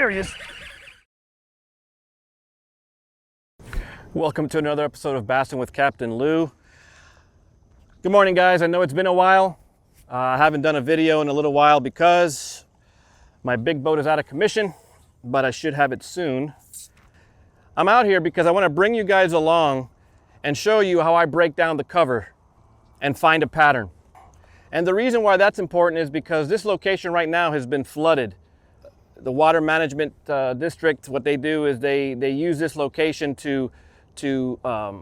There he is. Welcome to another episode of Bassing with Captain Lou. Good morning, guys. I know it's been a while. I haven't done a video in a little while because my big boat is out of commission, but I should have it soon. I'm out here because I want to bring you guys along and show you how I break down the cover and find a pattern. And the reason why that's important is because this location right now has been flooded. The water management district, what they do is they use this location to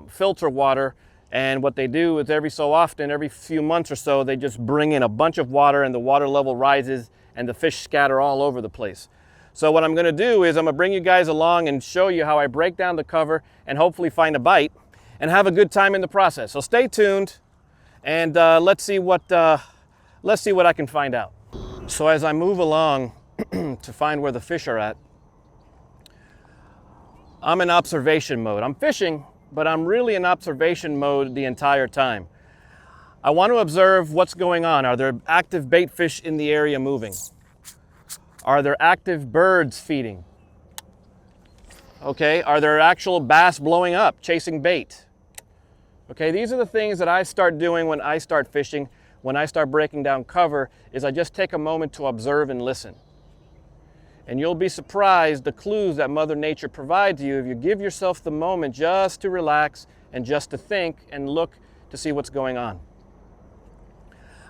filter water, and what they do is every so often, every few months or so, they just bring in a bunch of water and the water level rises and the fish scatter all over the place. So what I'm going to do is I'm going to bring you guys along and show you how I break down the cover and hopefully find a bite and have a good time in the process. So stay tuned and let's see what I can find out. So as I move along to find where the fish are at, I'm in observation mode. I'm fishing, but I'm really in observation mode the entire time. I want to observe what's going on. Are there active bait fish in the area moving? Are there active birds feeding? Okay, are there actual bass blowing up, chasing bait? Okay, these are the things that I start doing when I start fishing, when I start breaking down cover, is I just take a moment to observe and listen. And you'll be surprised the clues that Mother Nature provides you if you give yourself the moment just to relax and just to think and look to see what's going on.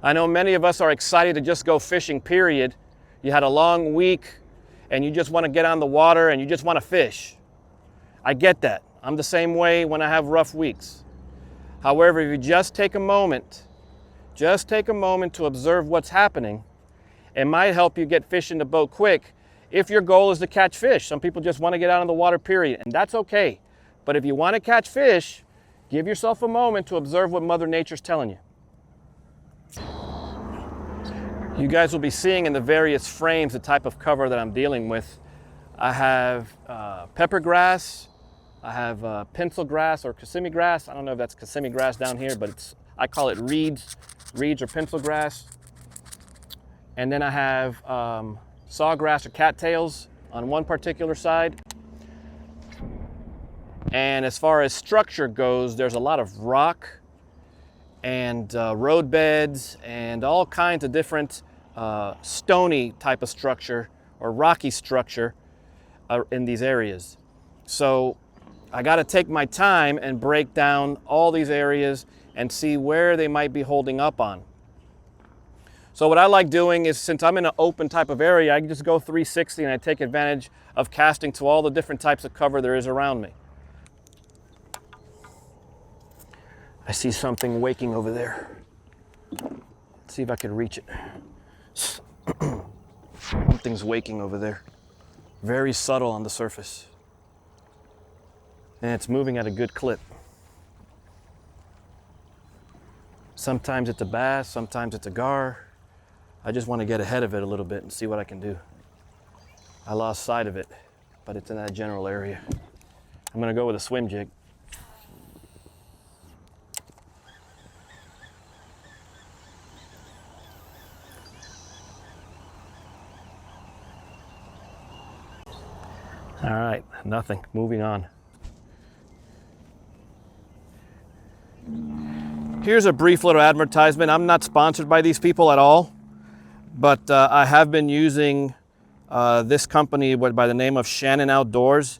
I know many of us are excited to just go fishing, period. You had a long week and you just want to get on the water and you just want to fish. I get that. I'm the same way when I have rough weeks. However, if you just take a moment to observe what's happening, it might help you get fish in the boat quick. If your goal is to catch fish, some people just want to get out on the water, period, and that's okay. But if you want to catch fish, give yourself a moment to observe what Mother Nature's telling you. You guys will be seeing in the various frames the type of cover that I'm dealing with. I have pepper grass, I have pencil grass or Kissimmee grass. I don't know if that's Kissimmee grass down here, but I call it reeds or pencil grass. And then I have sawgrass or cattails on one particular side. And as far as structure goes, there's a lot of rock and road beds and all kinds of different stony type of structure or rocky structure in these areas. So I got to take my time and break down all these areas and see where they might be holding up on. So what I like doing is, since I'm in an open type of area, I can just go 360 and I take advantage of casting to all the different types of cover there is around me. I see something waking over there. Let's see if I can reach it. Something's waking over there. Very subtle on the surface. And it's moving at a good clip. Sometimes it's a bass, sometimes it's a gar. I just want to get ahead of it a little bit and see what I can do. I lost sight of it, but it's in that general area. I'm going to go with a swim jig. All right, nothing. Moving on. Here's a brief little advertisement. I'm not sponsored by these people at all, but I have been using this company by the name of Shannon Outdoors,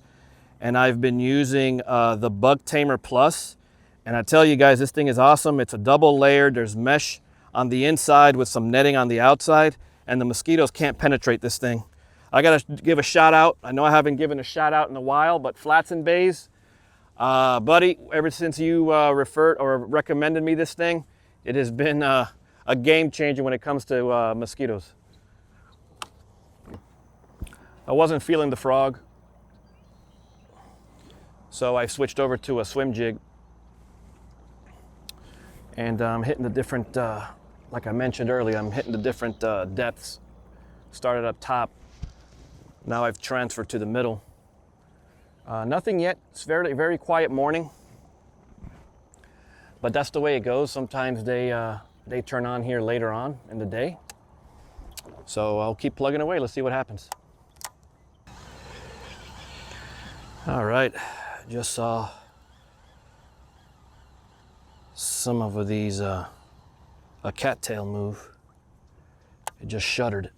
and I've been using the Bug Tamer Plus. And I tell you guys, this thing is awesome. It's a double layered. There's mesh on the inside with some netting on the outside, and the mosquitoes can't penetrate this thing. I gotta give a shout out. I know I haven't given a shout out in a while, but Flats and Bays, buddy, ever since you referred or recommended me this thing, it has been a game changer when it comes to mosquitoes. I wasn't feeling the frog, so I switched over to a swim jig, and I'm hitting the different, like I mentioned earlier, I'm hitting the different depths. Started up top, now I've transferred to the middle. Nothing yet. It's very, very quiet morning, but that's the way it goes. Sometimes they turn on here later on in the day. So I'll keep plugging away. Let's see what happens. All right, just saw some of these, a cattail move. It just shuddered.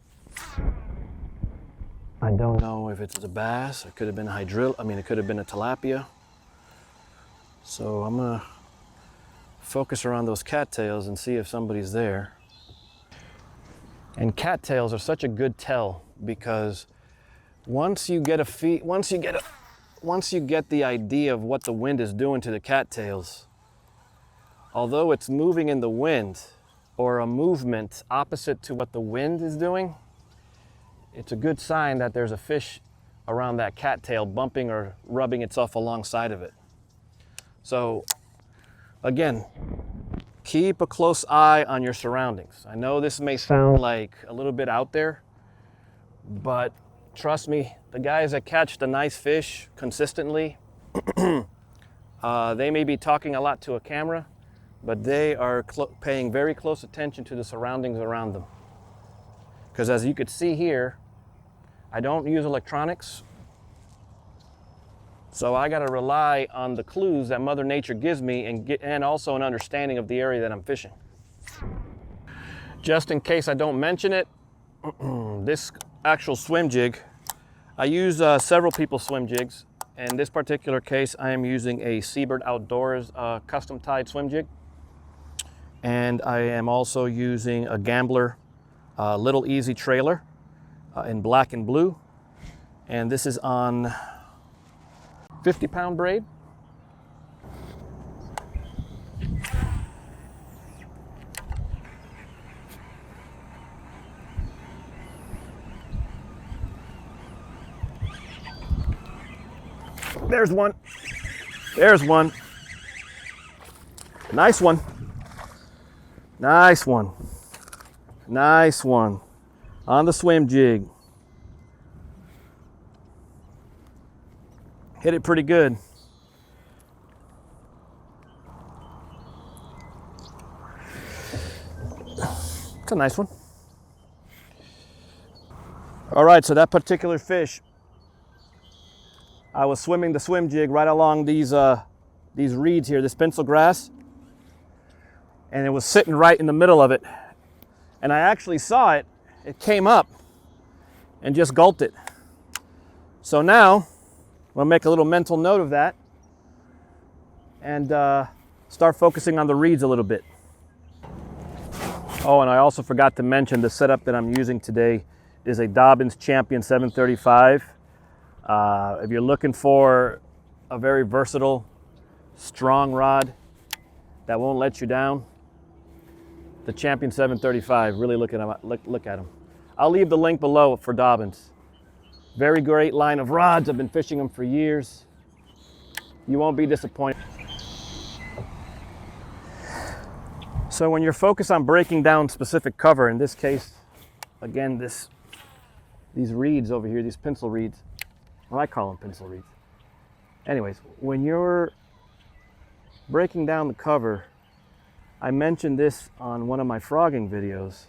I don't know if it's a bass. It could have been a it could have been a tilapia. So I'm gonna focus around those cattails and see if somebody's there. And cattails are such a good tell because once you get the idea of what the wind is doing to the cattails, although it's moving in the wind or a movement opposite to what the wind is doing, it's a good sign that there's a fish around that cattail bumping or rubbing itself alongside of it. So again, keep a close eye on your surroundings. I know this may sound like a little bit out there, but trust me, the guys that catch the nice fish consistently, they may be talking a lot to a camera, but they are paying very close attention to the surroundings around them. Because as you could see here, I don't use electronics, so I gotta rely on the clues that Mother Nature gives me and also an understanding of the area that I'm fishing. Just in case I don't mention it, this actual swim jig, I use several people's swim jigs. In this particular case, I am using a Seibert Outdoors custom tied swim jig. And I am also using a Gambler Little Easy trailer in black and blue. And this is on 50-pound braid. There's one. There's one. Nice one. Nice one. Nice one. On the swim jig. Hit it pretty good. It's a nice one. All right, so that particular fish, I was swimming the swim jig right along these reeds here, this pencil grass, and it was sitting right in the middle of it. And I actually saw it. It came up and just gulped it. So now I'm gonna make a little mental note of that and start focusing on the reeds a little bit. Oh, and I also forgot to mention the setup that I'm using today is a Dobyns Champion 735. If you're looking for a very versatile, strong rod that won't let you down, the Champion 735, really look at them. I'll leave the link below for Dobyns. Very great line of rods. I've been fishing them for years. You won't be disappointed. So when you're focused on breaking down specific cover, in this case, again, these reeds over here, these pencil reeds, well, I call them pencil reeds. Anyways, when you're breaking down the cover, I mentioned this on one of my frogging videos,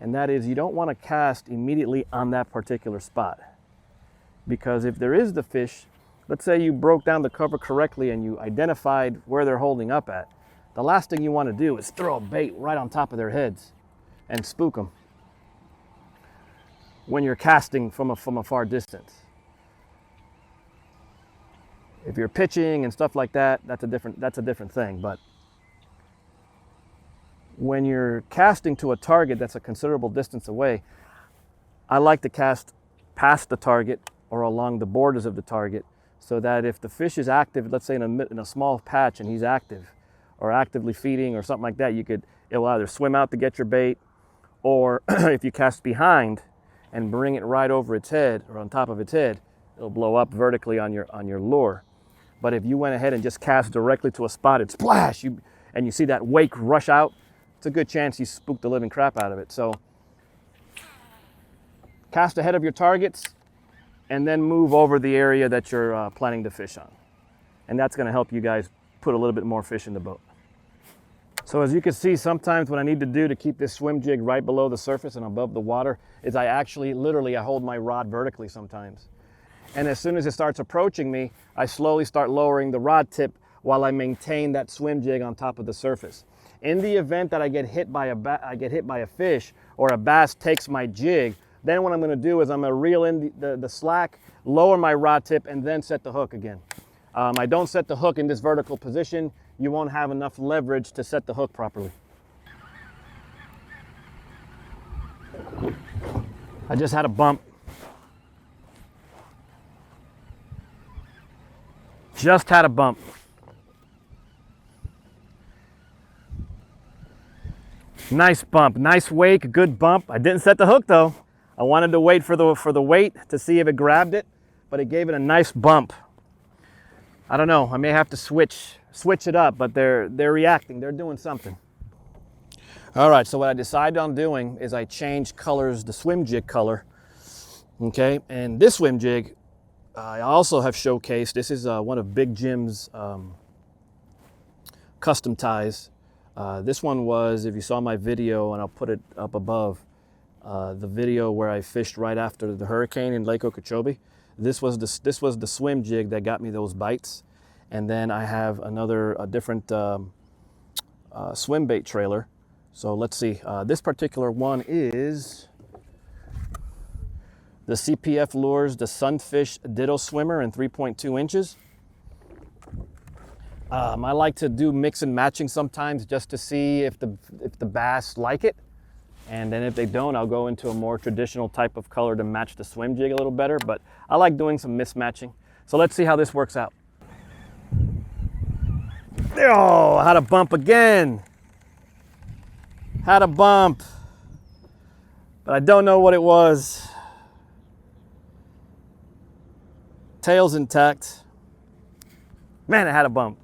and that is you don't want to cast immediately on that particular spot. Because if there is the fish, let's say you broke down the cover correctly and you identified where they're holding up at, the last thing you want to do is throw a bait right on top of their heads and spook them when you're casting from a far distance. If you're pitching and stuff like that, that's a different thing. But when you're casting to a target that's a considerable distance away, I like to cast past the target or along the borders of the target, so that if the fish is active, let's say in a small patch and he's active or actively feeding or something like that, it will either swim out to get your bait, or if you cast behind and bring it right over its head or on top of its head, it'll blow up vertically on your lure. But if you went ahead and just cast directly to a spot, it splash, and you see that wake rush out, it's a good chance you spooked the living crap out of it. So cast ahead of your targets and then move over the area that you're planning to fish on. And that's gonna help you guys put a little bit more fish in the boat. So as you can see, sometimes what I need to do to keep this swim jig right below the surface and above the water is I hold my rod vertically sometimes. And as soon as it starts approaching me, I slowly start lowering the rod tip while I maintain that swim jig on top of the surface. In the event that I get hit by a fish or a bass takes my jig, then what I'm going to do is I'm going to reel in the slack, lower my rod tip, and then set the hook again. I don't set the hook in this vertical position. You won't have enough leverage to set the hook properly. I just had a bump. Just had a bump. Nice bump, nice wake, good bump. I didn't set the hook though. I wanted to wait for the weight to see if it grabbed it, but it gave it a nice bump. I don't know, I may have to switch it up, but they're reacting, they're doing something. All right, so what I decided on doing is I changed colors, the swim jig color, okay? And this swim jig, I also have showcased. This is one of Big Jim's custom ties. This one was, if you saw my video, and I'll put it up above, the video where I fished right after the hurricane in Lake Okeechobee. This was the swim jig that got me those bites. And then I have a different swim bait trailer. So let's see, this particular one is the CPF Lures, the Sunfish Ditto Swimmer in 3.2 inches. I like to do mix and matching sometimes just to see if the bass like it. And then if they don't, I'll go into a more traditional type of color to match the swim jig a little better. But I like doing some mismatching. So let's see how this works out. Oh, I had a bump again. Had a bump. But I don't know what it was. Tail's intact. Man, I had a bump.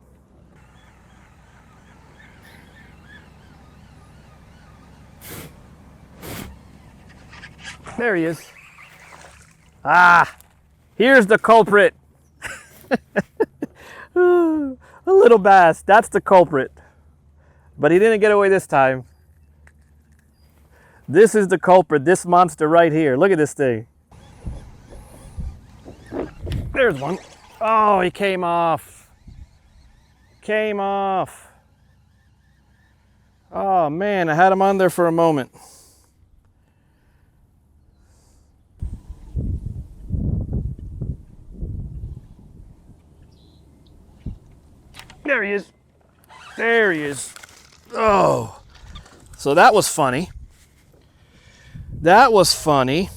There he is. Ah, here's the culprit. A little bass, that's the culprit. But he didn't get away this time. This is the culprit, this monster right here. Look at this thing. There's one. Oh, he came off. Came off. Oh man, I had him on there for a moment. There he is. There he is. Oh, so that was funny. That was funny.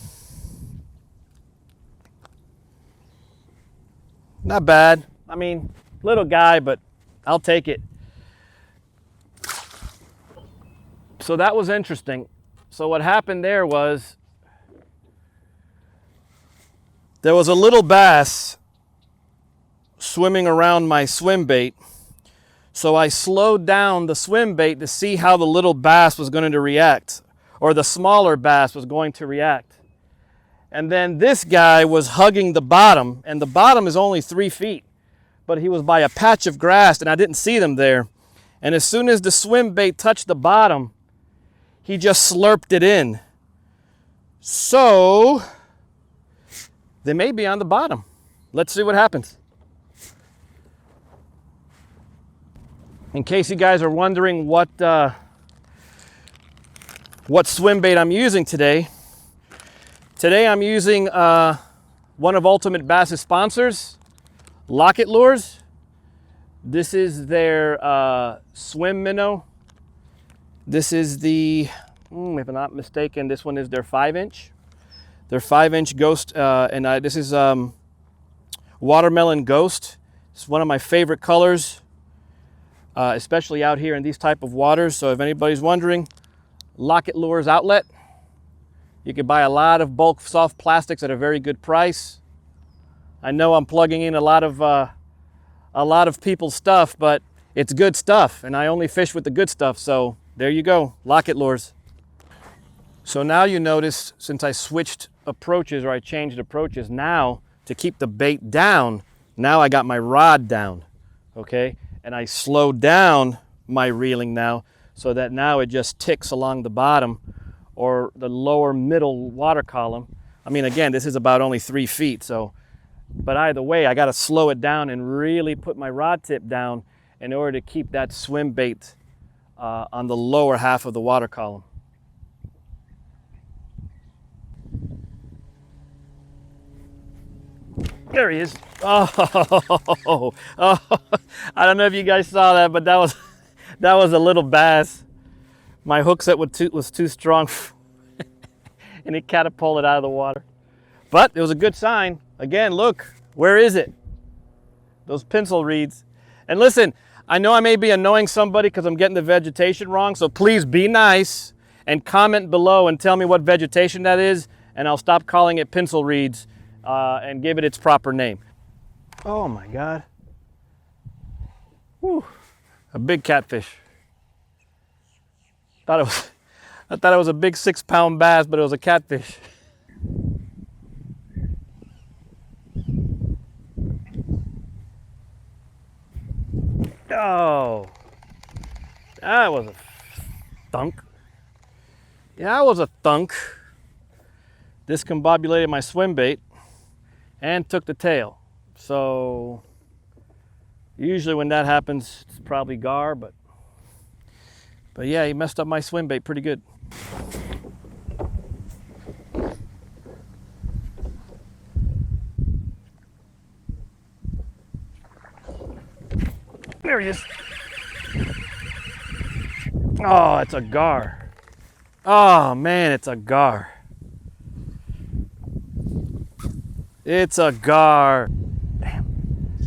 Not bad. I mean, little guy, but I'll take it. So that was interesting. So what happened there was there was a little bass swimming around my swim bait. So I slowed down the swim bait to see how the little bass was going to react, or the smaller bass was going to react. And then this guy was hugging the bottom, and the bottom is only 3 feet, but he was by a patch of grass and I didn't see them there. And as soon as the swim bait touched the bottom, he just slurped it in. So they may be on the bottom. Let's see what happens. In case you guys are wondering what swim bait I'm using today. Today I'm using one of Ultimate Bass's sponsors, Lockett Lures. This is their swim minnow. This is the, if I'm not mistaken, this one is their 5-inch. Their 5-inch Ghost, this is Watermelon Ghost. It's one of my favorite colors, especially out here in these type of waters. So if anybody's wondering, Lockett Lures outlet. You can buy a lot of bulk soft plastics at a very good price. I know I'm plugging in a lot of people's stuff, but it's good stuff, and I only fish with the good stuff. So there you go, Lockett Lures. So now you notice, since I switched approaches, or I changed approaches, now to keep the bait down, now I got my rod down, okay? And I slowed down my reeling now, so that now it just ticks along the bottom or the lower middle water column. I mean, again, this is about only 3 feet, so But either way, I got to slow it down and really put my rod tip down in order to keep that swim bait on the lower half of the water column. There he is. Oh, I don't know if you guys saw that, but that was a little bass. My hook set was too strong and it catapulted out of the water. But it was a good sign. Again, look, where is it? Those pencil reeds. And listen, I know I may be annoying somebody because I'm getting the vegetation wrong, so please be nice and comment below and tell me what vegetation that is, and I'll stop calling it pencil reeds and give it its proper name. Oh my God. Whew. A big catfish. I thought it was a big 6-pound bass, but it was a catfish. Oh, that was a thunk. Yeah, that was a thunk. Discombobulated my swim bait and took the tail. So usually when that happens, it's probably gar, but yeah, he messed up my swim bait pretty good. There he is. Oh, it's a gar. Oh man, it's a gar. It's a gar. Damn.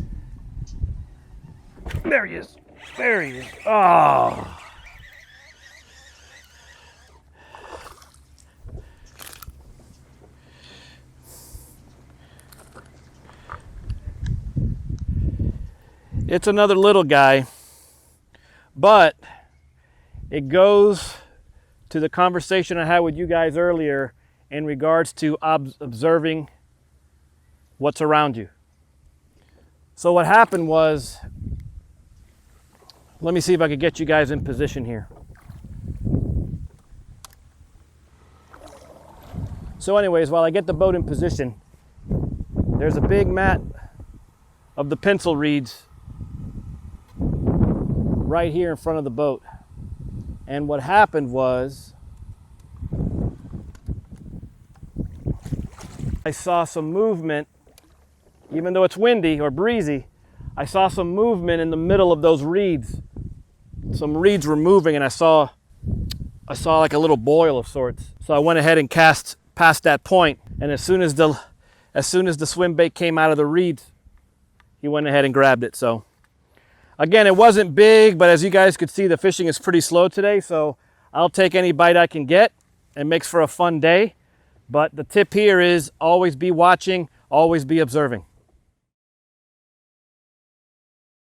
There he is. There he is. Oh. It's another little guy, but it goes to the conversation I had with you guys earlier in regards to observing what's around you. So what happened was, let me see if I could get you guys in position here. So anyways, while I get the boat in position, there's a big mat of the pencil reeds right here in front of the boat. And what happened was, I saw some movement, even though it's windy or breezy, I saw some movement in the middle of those reeds. Some reeds were moving and I saw like a little boil of sorts. So I went ahead and cast past that point, and as soon as the swim bait came out of the reeds, he went ahead and grabbed it. So again, it wasn't big, but as you guys could see, the fishing is pretty slow today, so I'll take any bite I can get. It makes for a fun day. But the tip here is always be watching, always be observing.